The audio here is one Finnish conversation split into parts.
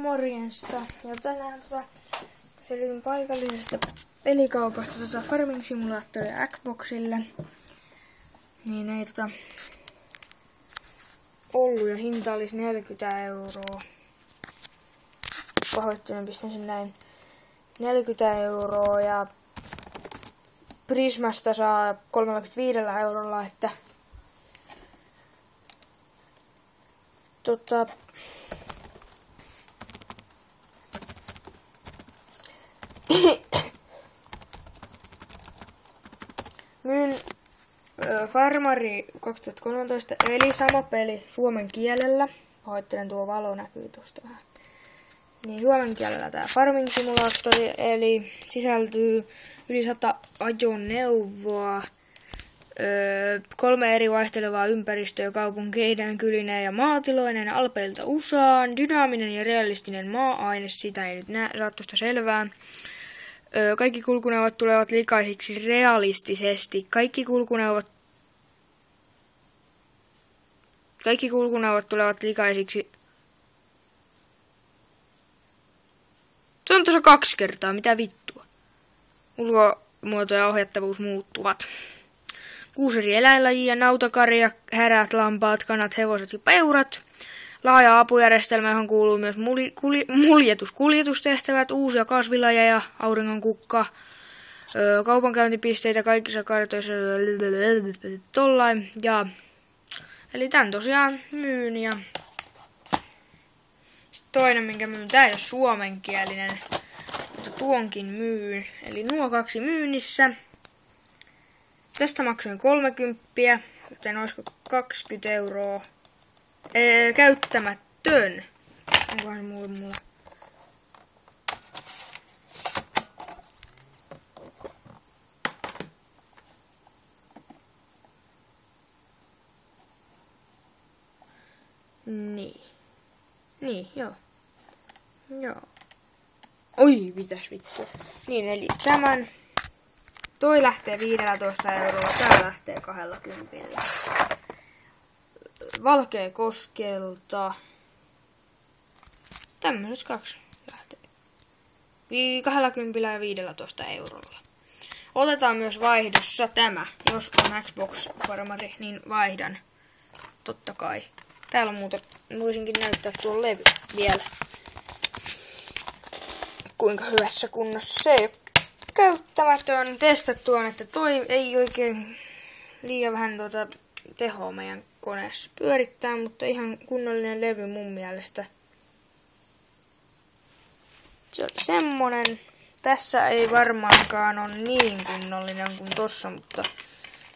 Morjesta. Ja tänään selityn paikallisesta pelikaupasta Farming Simulatoria Xboxille. Niin ei ollut ja hinta olisi 40 €. Pahoittelen, pistän sen näin. 40 € ja Prismasta saa 35 €, että myyn Farmari 2013, eli sama peli suomen kielellä. Pahoittelen, tuo valo näkyy tuosta vähän. Niin suomen kielellä tää Farming Simulator, eli sisältyy yli 100 ajoneuvoa, 3 eri vaihtelevaa ympäristöä kaupunkeiden, kylineen ja maatiloinen alpeilta USAan, dynaaminen ja realistinen maa-aine, sitä ei nyt saa tuosta selvää. Kaikki kulkuneuvot tulevat likaisiksi realistisesti. Kaikki kulkuneuvot tulevat likaisiksi. Se on tuossa 2 kertaa, mitä vittua. Ulkomuoto ja ohjattavuus muuttuvat. 6 eri eläinlajia, nautakarja, härät, lampaat, kanat, hevoset ja peurat. Laaja apujärjestelmä, johon kuuluu myös kuljetustehtävät, uusia kasvilajeja, auringonkukka, kaupankäyntipisteitä kaikissa kartoissa, tollain. Ja, eli tän tosiaan myyn ja toinen, minkä myyn, tää ei ole suomenkielinen, mutta tuonkin myyn. Eli nuo 2 myynnissä. Tästä maksoin 30, joten olisiko 20 €. Käyttämätön. Onkohan mulla? Niin, joo. Oi, mitäs vittu. Niin, eli toi lähtee 15 €, tää lähtee 20. Valkeakoskelta. Tämmöiset 2 lähtee 20 ja 15 €. Otetaan myös vaihdossa tämä. Jos on Xbox Farmari, niin vaihdan. Totta kai. Täällä on muuta. Voisinkin näyttää tuon levy vielä. Kuinka hyvässä kunnossa se ei ole käyttämätön. Testattu on, että toi ei oikein liian vähän tehoa meidän koneessa pyörittää, mutta ihan kunnollinen levy mun mielestä. Se oli semmonen. Tässä ei varmaankaan ole niin kunnollinen kuin tossa, mutta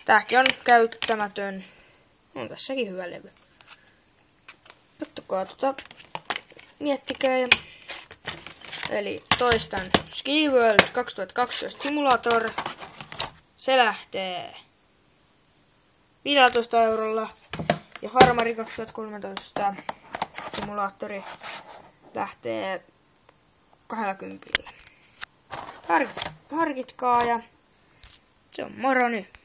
tääkin on käyttämätön. On tässäkin hyvä levy. Kattokaa miettikää. Eli toistan. Ski World 2012 Simulator. Se lähtee 15 €. Ja Farmari 2013 Simulaattori lähtee 20. Harkitkaa ja se on moro nyt.